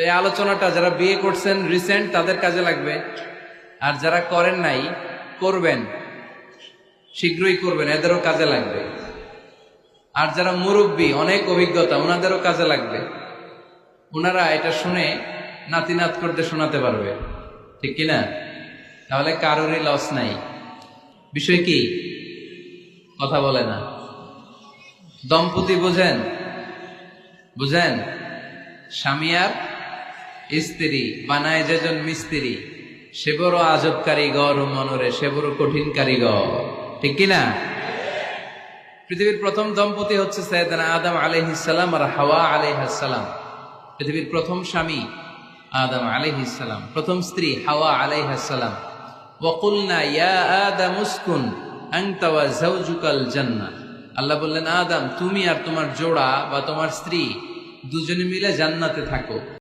এই আলোচনাটা যারা বিয়ে করছেন রিসেন্ট তাদের কাজে লাগবে, আর যারা করেন নাই করবেন, শীঘ্রই করবেন, এদেরও কাজে লাগবে। আর যারা মুরব্বী অনেক অভিজ্ঞতা ওনাদেরও কাজে লাগবে, ওনারা এটা শুনে নাতিনাত করতে শোনাতে পারবে, ঠিক কিনা? তাহলে কারোরই লস নাই। বিষয় কি? কথা বলে না। দম্পতি বুঝেন? বুঝেন? স্বামী আর স্ত্রী বানায় যেজন মিস্ত্রি, সে বড় আজব কারিগর ও মনরে সে বড় কঠিন কারিগর, ঠিক কিনা? পৃথিবীর প্রথম দম্পতি হচ্ছে সাইয়েদনা আদম আলাইহিস সালাম আর হাওয়া আলাইহাস সালাম। পৃথিবীর প্রথম স্বামী আদম আলাইহিস সালাম, প্রথম স্ত্রী হাওয়া আলাইহাস সালাম। ওয়া কুলনা ইয়া আদম উসকুন আনতা ওয়া যাওজুকাল জান্নাহ। আল্লাহ বললেন, আদম তুমি আর তোমার জোড়া বা তোমার স্ত্রী দুজনে মিলে জান্নাতে থাকো।